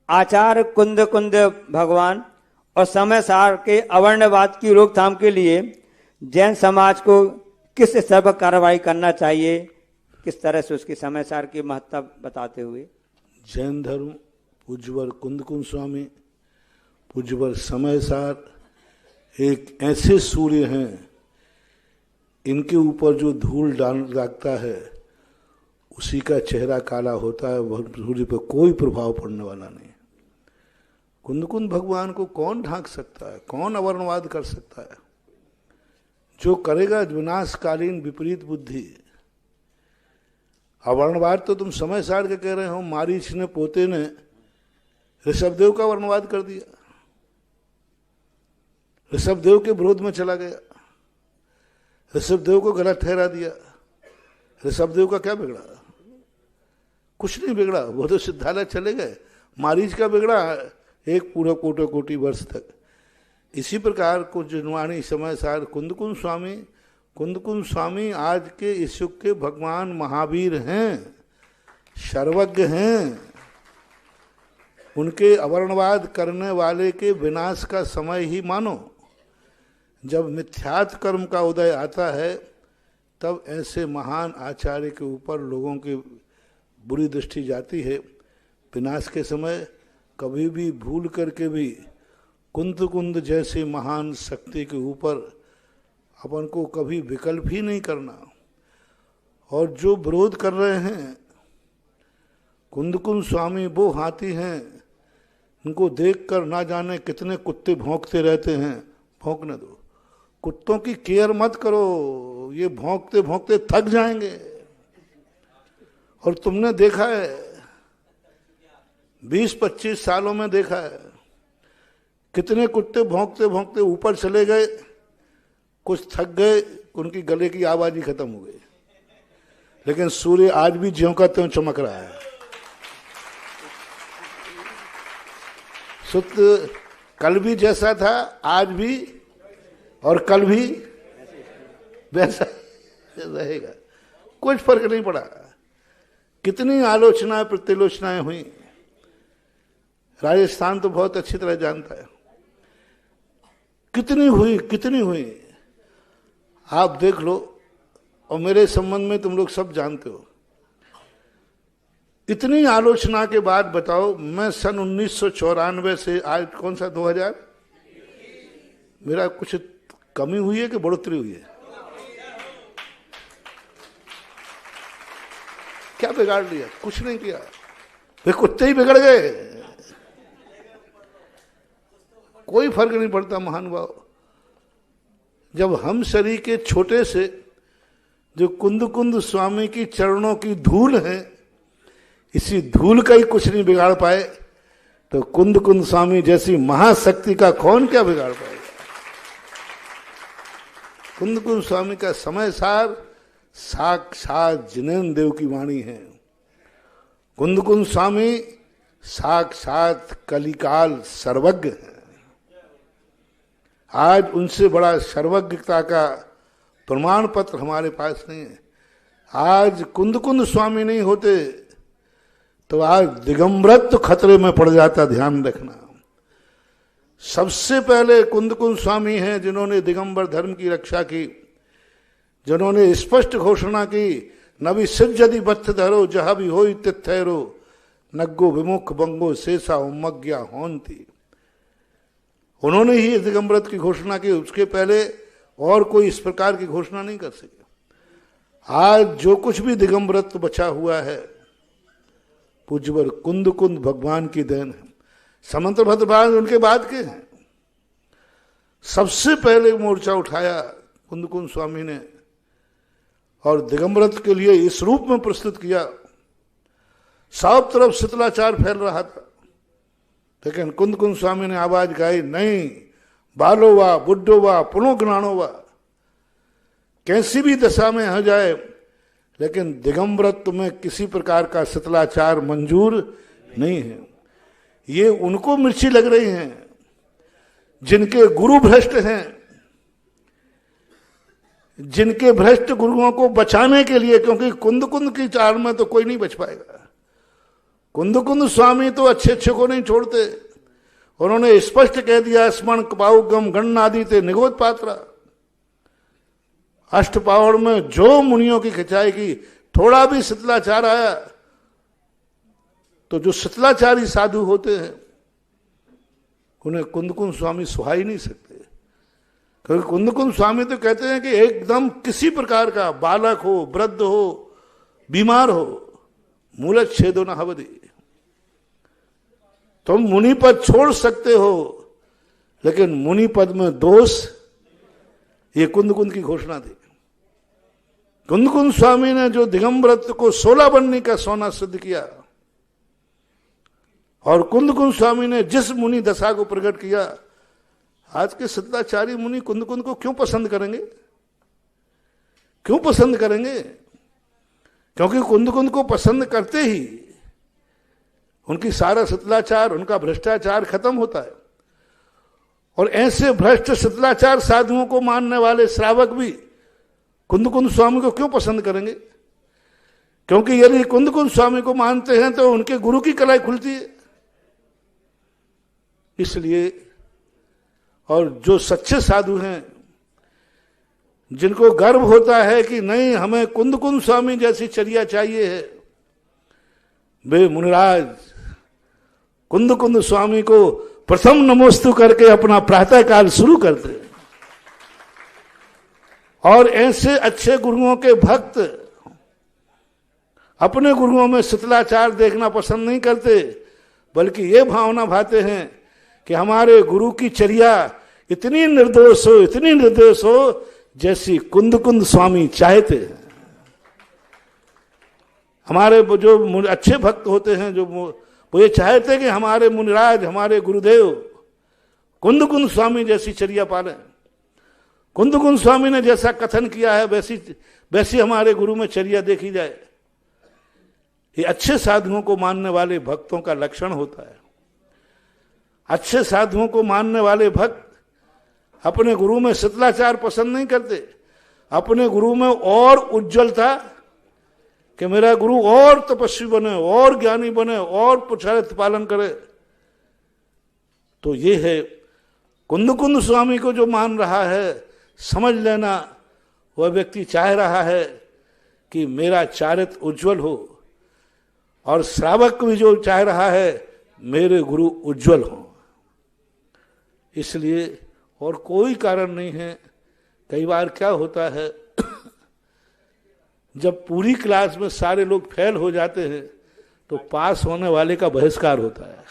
आचार्य कुंद कुंद भगवान और समय सार के अवर्णवाद की रोकथाम के लिए जैन समाज को किस स्तर पर कार्रवाई करना चाहिए, किस तरह से उसकी समय सार की महत्ता बताते हुए। जैन धर्म पूज्यवर कुंद कुंद स्वामी, पूज्यवर समय सार एक ऐसे सूर्य हैं, इनके ऊपर जो धूल डाल लगता है उसी का चेहरा काला होता है, वह सूर्य पर कोई प्रभाव पड़ने वाला नहीं। कुंद कुंद भगवान को कौन ढांक सकता है, कौन अवर्णवाद कर सकता है? जो करेगा विनाशकालीन विपरीत बुद्धि। अवर्णवाद तो तुम समय सार के कह रहे हो, मारीच ने पोते ने ऋषभदेव का वर्णवाद कर दिया, ऋषभदेव के विरोध में चला गया, ऋषभदेव को गलत ठहरा दिया। ऋषभदेव का क्या बिगड़ा? कुछ नहीं बिगड़ा, वो तो सिद्धालय चले गए। मारीच का बिगड़ा एक पूरा कोटि वर्ष तक। इसी प्रकार को जिनवाणी समय सार कुंद कुंद स्वामी आज के इस युग के भगवान महावीर हैं, सर्वज्ञ हैं। उनके अवर्णवाद करने वाले के विनाश का समय ही मानो। जब मिथ्यात् कर्म का उदय आता है तब ऐसे महान आचार्य के ऊपर लोगों की बुरी दृष्टि जाती है। विनाश के समय कभी भी भूल करके भी कुंद जैसे महान शक्ति के ऊपर अपन को कभी विकल्प ही नहीं करना। और जो विरोध कर रहे हैं कुंद स्वामी वो हाथी हैं, उनको देखकर ना जाने कितने कुत्ते भौंकते रहते हैं। भौंकने दो, कुत्तों की केयर मत करो, ये भौंकते भौंकते थक जाएंगे। और तुमने देखा है 20-25 सालों में देखा है कितने कुत्ते भौंकते भौंकते ऊपर चले गए, कुछ थक गए, उनकी गले की आवाज ही खत्म हो गई। लेकिन सूर्य आज भी ज्यों का त्यों चमक रहा है। सूत्र कल भी जैसा था, आज भी और कल भी वैसा रहेगा, कुछ फर्क नहीं पड़ा। कितनी आलोचनाएं प्रतिलोचनाएं हुई, राजस्थान तो बहुत अच्छी तरह जानता है। कितनी हुई आप देख लो। और मेरे संबंध में तुम लोग सब जानते हो। इतनी आलोचना के बाद बताओ, मैं सन 1994 से आज कौन सा 2000, मेरा कुछ कमी हुई है कि बढ़ोतरी हुई है? क्या बिगाड़ लिया? कुछ नहीं किया, वे कुत्ते ही बिगड़ गए। कोई फर्क नहीं पड़ता महानुभाव। जब हम शरीर के छोटे से जो कुंद स्वामी की चरणों की धूल है, इसी धूल का ही कुछ नहीं बिगाड़ पाए, तो कुंद स्वामी जैसी महाशक्ति का कौन क्या बिगाड़ पाएगा? कुंद स्वामी का समय सार साक्षात जिनेन्द्र देव की वाणी है। कुंद स्वामी साक्षात कलिकाल सर्वज्ञ है। आज उनसे बड़ा सर्वज्ञता का प्रमाण पत्र हमारे पास नहीं है। आज कुंद स्वामी नहीं होते तो आज दिगंबरत्व खतरे में पड़ जाता, ध्यान रखना। सबसे पहले कुंद स्वामी हैं जिन्होंने दिगंबर धर्म की रक्षा की, जिन्होंने स्पष्ट घोषणा की, नबी सिद्धि बत्थ धरो जहा भी हो तिथैरो नग्गो विमुख बंगो शेषा उमज्ञा होंती। उन्होंने ही दिगंबरत्व की घोषणा की, उसके पहले और कोई इस प्रकार की घोषणा नहीं कर सके। आज जो कुछ भी दिगंबरत्व बचा हुआ है पूज्यवर कुंद भगवान की देन है। समंत भद्रपाल उनके बाद के हैं। सबसे पहले मोर्चा उठाया कुंद स्वामी ने और दिगंबरत्व के लिए इस रूप में प्रस्तुत किया। सब तरफ शीतलाचार फैल रहा था, लेकिन कुंद स्वामी ने आवाज गाई, नहीं बालो वा बुड्ढो वा पुनोज्ञानो वा, कैसी भी दशा में हो जाए, लेकिन दिगंबरत्व में किसी प्रकार का शीतलाचार मंजूर नहीं है। ये उनको मिर्ची लग रही हैं जिनके गुरु भ्रष्ट हैं, जिनके भ्रष्ट गुरुओं को बचाने के लिए, क्योंकि कुंद की चाल में तो कोई नहीं बच पाएगा। कुंद स्वामी तो अच्छे अच्छे को नहीं छोड़ते, उन्होंने स्पष्ट कह दिया स्मरण पाउगम गण आदि ते निगोद पात्रा। अष्टपावड़ में जो मुनियों की खिंचाई की, थोड़ा भी शिथिलाचार आया तो जो शिथिलाचारी साधु होते हैं उन्हें कुंद स्वामी सुहा ही नहीं सकते, क्योंकि कुंद स्वामी तो कहते हैं कि एकदम किसी प्रकार का बालक हो, वृद्ध हो, बीमार हो, मूलत छेदो न हवदी, तुम मुनि पद छोड़ सकते हो, लेकिन मुनि पद में दोष, ये कुंद की घोषणा थी। कुंद स्वामी ने जो दिगंबरत्व को 16 बनने का सोना सिद्ध किया, और कुंद स्वामी ने जिस मुनि दशा को प्रकट किया, आज के सदाचारी मुनि कुंद को क्यों पसंद करेंगे? क्यों पसंद करेंगे? क्योंकि कुंद को पसंद करते ही उनकी सारा शिथिलाचार, उनका भ्रष्टाचार खत्म होता है। और ऐसे भ्रष्ट शिथिलाचार साधुओं को मानने वाले श्रावक भी कुंद स्वामी को क्यों पसंद करेंगे? क्योंकि यदि कुंद स्वामी को मानते हैं तो उनके गुरु की कलाई खुलती है। इसलिए, और जो सच्चे साधु हैं, जिनको गर्व होता है कि नहीं हमें कुंद स्वामी जैसी चर्या चाहिए है, वे मुनिराज कुंद स्वामी को प्रथम नमोस्तु करके अपना प्रातः काल शुरू करते हैं। और ऐसे अच्छे गुरुओं के भक्त अपने गुरुओं में शिथिलाचार देखना पसंद नहीं करते, बल्कि ये भावना भाते हैं कि हमारे गुरु की चर्या इतनी निर्दोष हो, इतनी निर्दोष हो, जैसी कुंद स्वामी चाहते हैं। हमारे जो अच्छे भक्त होते हैं, जो वो ये चाहते हैं कि हमारे मुनिराज, हमारे गुरुदेव कुंद स्वामी जैसी चर्या पालें। कुंद स्वामी ने जैसा कथन किया है वैसी हमारे गुरु में चर्या देखी जाए। ये अच्छे साधुओं को मानने वाले भक्तों का लक्षण होता है। अच्छे साधुओं को मानने वाले भक्त अपने गुरु में शिथिलाचार पसंद नहीं करते, अपने गुरु में और उज्ज्वलता, कि मेरा गुरु और तपस्वी बने, और ज्ञानी बने, और पुरुषार्थ पालन करे। तो ये है कुंद स्वामी को जो मान रहा है, समझ लेना वह व्यक्ति चाह रहा है कि मेरा चारित्र उज्जवल हो, और श्रावक भी जो चाह रहा है मेरे गुरु उज्जवल हो। इसलिए और कोई कारण नहीं है। कई बार क्या होता है, जब पूरी क्लास में सारे लोग फेल हो जाते हैं तो पास होने वाले का बहिष्कार होता है।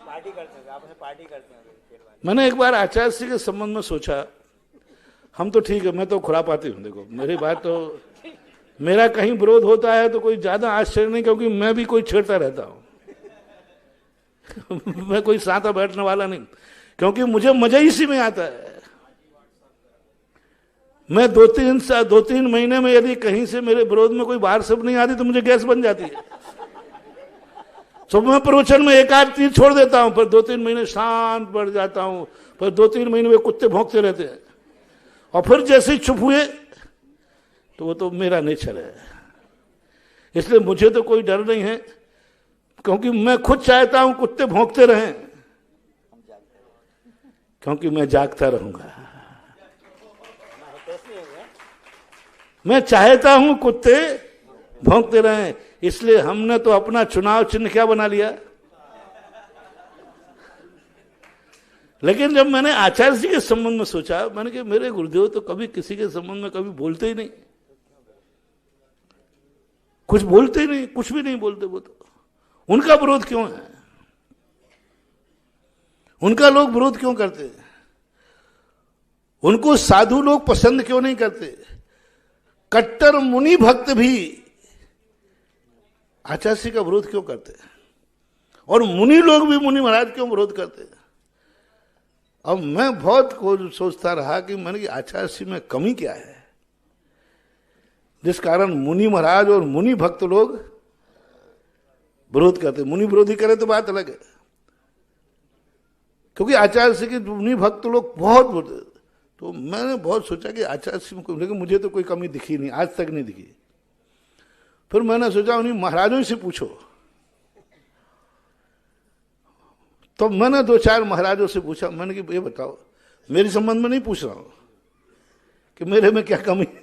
पार्टी करते हैं, आपस में पार्टी करते हैं। मैंने एक बार आचार्य जी के संबंध में सोचा, हम तो ठीक है, मैं तो खुरापाती हूँ, देखो मेरी बात तो, मेरा कहीं विरोध होता है तो कोई ज्यादा आश्चर्य नहीं, क्योंकि मैं भी कोई छेड़ता रहता हूँ मैं कोई साथ बैठने वाला नहीं, क्योंकि मुझे मजा इसी में आता है। मैं दो तीन महीने में यदि कहीं से मेरे विरोध में कोई बाहर सब नहीं आती तो मुझे गैस बन जाती है। तो मैं प्रवचन में एक आध तीर छोड़ देता हूं, फिर 2-3 महीने शांत बढ़ जाता हूं, फिर 2-3 महीने में कुत्ते भौंकते रहते हैं, और फिर जैसे ही चुप हुए तो वो तो मेरा नेचर है। इसलिए मुझे तो कोई डर नहीं है, क्योंकि मैं खुद चाहता हूं कुत्ते भौंकते रहें, क्योंकि मैं जागता रहूंगा। मैं चाहता हूं कुत्ते भौंकते रहें, इसलिए हमने तो अपना चुनाव चिन्ह क्या बना लिया। लेकिन जब मैंने आचार्य जी के संबंध में सोचा, मैंने कहा मेरे गुरुदेव तो कभी किसी के संबंध में कभी बोलते ही नहीं, कुछ बोलते ही नहीं, कुछ भी नहीं बोलते। वो तो उनका विरोध क्यों है? उनका लोग विरोध क्यों करते हैं? उनको साधु लोग पसंद क्यों नहीं करते? कट्टर मुनि भक्त भी आचार्य जी का विरोध क्यों करते हैं? और मुनि लोग भी मुनि महाराज क्यों विरोध करते हैं? अब मैं बहुत सोचता रहा कि मैंने कि आचार्य जी में कमी क्या है, जिस कारण मुनि महाराज और मुनि भक्त लोग विरोध करते। मुनि विरोधी करे तो बात अलग है, क्योंकि आचार्य जी के मुनि भक्त लोग बहुत बोलते। तो मैंने बहुत सोचा कि आचार्य जी में, लेकिन मुझे तो कोई कमी दिखी नहीं, आज तक नहीं दिखी। फिर मैंने सोचा उन्हीं महाराजों से पूछो, तो मैंने 2-4 महाराजों से पूछा, मैंने कि ये बताओ, मेरे संबंध में नहीं पूछ रहा हूं कि मेरे में क्या कमी है,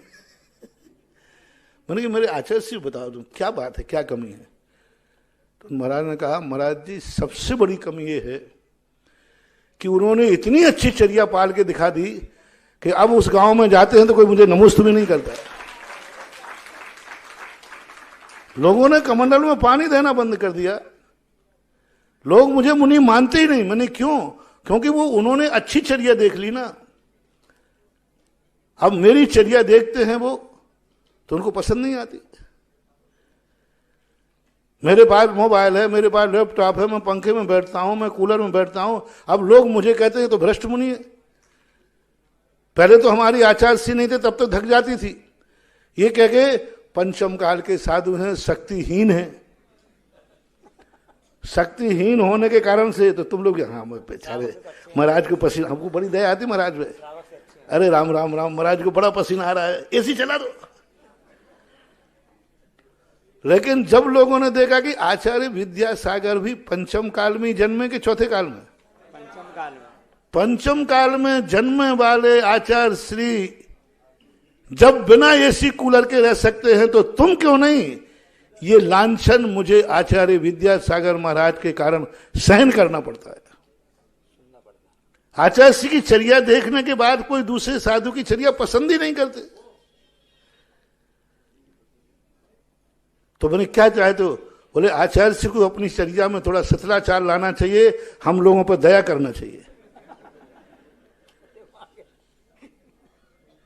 मैंने कि मेरे आचार्य से बताओ तुम क्या बात है, क्या कमी है। तो महाराज ने कहा, महाराज जी सबसे बड़ी कमी ये है कि उन्होंने इतनी अच्छी चर्या पाल के दिखा दी कि अब उस गांव में जाते हैं तो कोई मुझे नमस्ते भी नहीं करता है। लोगों ने कमंडल में पानी देना बंद कर दिया, लोग मुझे मुनि मानते ही नहीं। मैंने क्यों? क्योंकि वो उन्होंने अच्छी चर्या देख ली ना। अब मेरी चर्या देखते हैं वो तो उनको पसंद नहीं आती। मेरे पास मोबाइल है, मेरे पास लैपटॉप है, मैं पंखे में बैठता हूं, मैं कूलर में बैठता हूं, अब लोग मुझे कहते हैं तो भ्रष्ट मुनि है। पहले तो हमारी आचार्य नहीं थे, तब तो धक जाती थी, ये कह के पंचम काल के साधु हैं, शक्तिहीन हैं। शक्तिहीन होने के कारण से तो तुम लोग, हाँ बेचारे महाराज को पसीना, हमको बड़ी दया आती महाराज में, अरे राम राम राम, महाराज को बड़ा पसीना आ रहा है, एसी चला दो। लेकिन जब लोगों ने देखा कि आचार्य विद्यासागर भी पंचम काल में जन्मे के चौथे काल में, पंचम काल में जन्मे वाले आचार्य श्री जब बिना एसी कूलर के रह सकते हैं तो तुम क्यों नहीं, ये लांछन मुझे आचार्य विद्यासागर महाराज के कारण सहन करना पड़ता है। आचार्य श्री की चर्या देखने के बाद कोई दूसरे साधु की चर्या पसंद ही नहीं करते। तो मैंने क्या चाहे, तो बोले आचार्य श्री को अपनी चर्या में थोड़ा सतलाचार लाना चाहिए, हम लोगों पर दया करना चाहिए।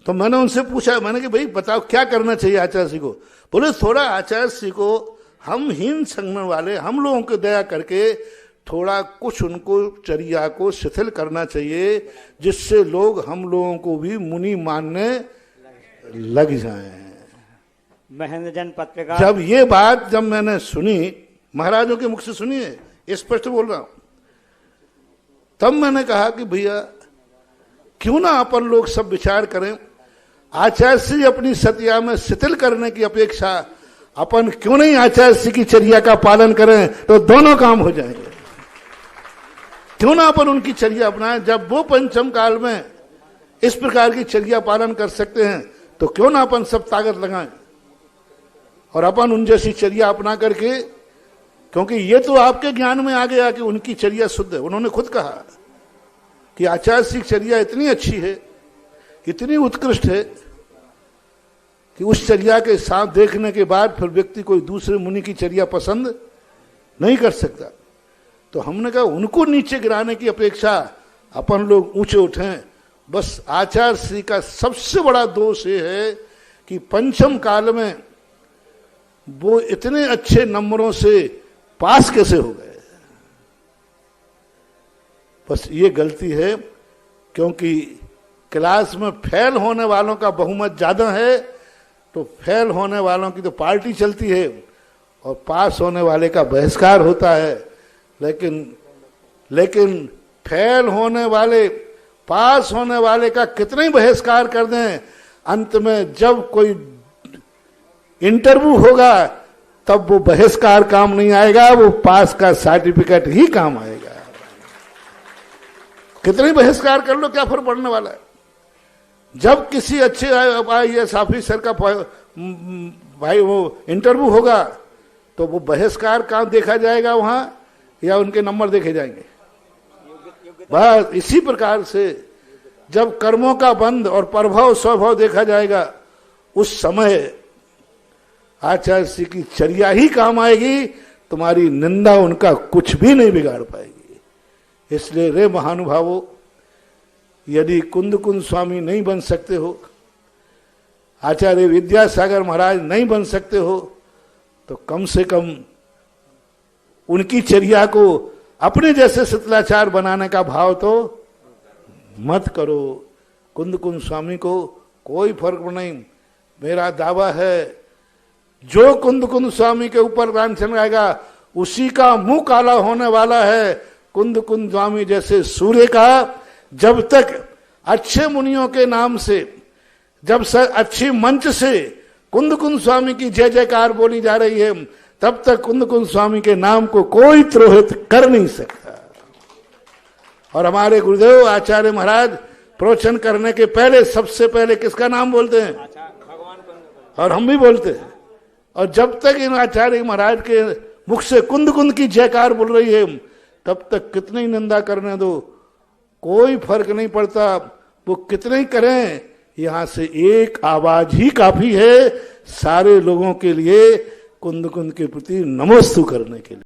तो मैंने उनसे पूछा, मैंने कि भाई बताओ क्या करना चाहिए आचार्य श्री को। बोले थोड़ा आचार्य श्री को हम हीन समझने वाले हम लोगों को दया करके थोड़ा कुछ उनको चर्या को शिथिल करना चाहिए, जिससे लोग हम लोगों को भी मुनि मानने लग जाएं। महेंद्र जन पत्रिका। जब ये बात जब मैंने सुनी, महाराजों के मुख से सुनी है, स्पष्ट बोल रहा हूं, तब मैंने कहा कि भैया क्यों ना अपन लोग सब विचार करें, आचार्य श्री अपनी सत्या में शिथिल करने की अपेक्षा अपन क्यों नहीं आचार्य श्री की चर्या का पालन करें, तो दोनों काम हो जाएंगे। क्यों ना अपन उनकी चर्या अपनाएं, जब वो पंचम काल में इस प्रकार की चर्या पालन कर सकते हैं तो क्यों ना अपन सब ताकत लगाएं और अपन उन जैसी चर्या अपना करके, क्योंकि ये तो आपके ज्ञान में आ गया कि उनकी चर्या शुद्ध है। उन्होंने खुद कहा कि आचार्य श्री की चर्या इतनी अच्छी है, इतनी उत्कृष्ट है कि उस चर्या के साथ देखने के बाद फिर व्यक्ति कोई दूसरे मुनि की चर्या पसंद नहीं कर सकता। तो हमने कहा उनको नीचे गिराने की अपेक्षा अपन लोग ऊंचे उठें। बस आचार्य श्री का सबसे बड़ा दोष ये है कि पंचम काल में वो इतने अच्छे नंबरों से पास कैसे हो गए, बस ये गलती है। क्योंकि क्लास में फेल होने वालों का बहुमत ज्यादा है, तो फेल होने वालों की तो पार्टी चलती है और पास होने वाले का बहिष्कार होता है। लेकिन फेल होने वाले पास होने वाले का कितना ही बहिष्कार कर दें, अंत में जब कोई इंटरव्यू होगा तब वो बहिष्कार काम नहीं आएगा, वो पास का सर्टिफिकेट ही काम आएगा। कितने बहिष्कार कर लो, क्या फर्क पड़ने वाला है। जब किसी अच्छे IAS ऑफिसर का भाई वो इंटरव्यू होगा तो वो बहिष्कार काम देखा जाएगा वहां या उनके नंबर देखे जाएंगे। बस इसी प्रकार से जब कर्मों का बंध और प्रभाव स्वभाव देखा जाएगा, उस समय आचार्य श्री की चर्या ही काम आएगी, तुम्हारी निंदा उनका कुछ भी नहीं बिगाड़ पाएगी। इसलिए रे महानुभावों, यदि कुंद कुंद स्वामी नहीं बन सकते हो, आचार्य विद्यासागर महाराज नहीं बन सकते हो, तो कम से कम उनकी चर्या को अपने जैसे शिथिलाचार बनाने का भाव तो मत करो। कुंद कुंद स्वामी को कोई फर्क नहीं। मेरा दावा है जो कुंद कुंद स्वामी के ऊपर लांछन आएगा उसी का मुंह काला होने वाला है। कुंद कुंद स्वामी जैसे सूर्य का जब तक अच्छे मुनियों के नाम से, जब अच्छी मंच से कुंद कुंद स्वामी की जय जयकार बोली जा रही है, तब तक कुंद कुंद स्वामी के नाम को कोई द्रोहित कर नहीं सकता। और हमारे गुरुदेव आचार्य महाराज प्रवचन करने के पहले सबसे पहले किसका नाम बोलते हैं? और हम भी बोलते हैं। और जब तक इन आचार्य महाराज के मुख से कुंद कुंद की जयकार बोल रही है, तब तक कितनी निंदा करने दो, कोई फर्क नहीं पड़ता। वो कितने ही करें, यहां से एक आवाज ही काफी है सारे लोगों के लिए कुंद कुंद के प्रति नमोस्तु करने के लिए।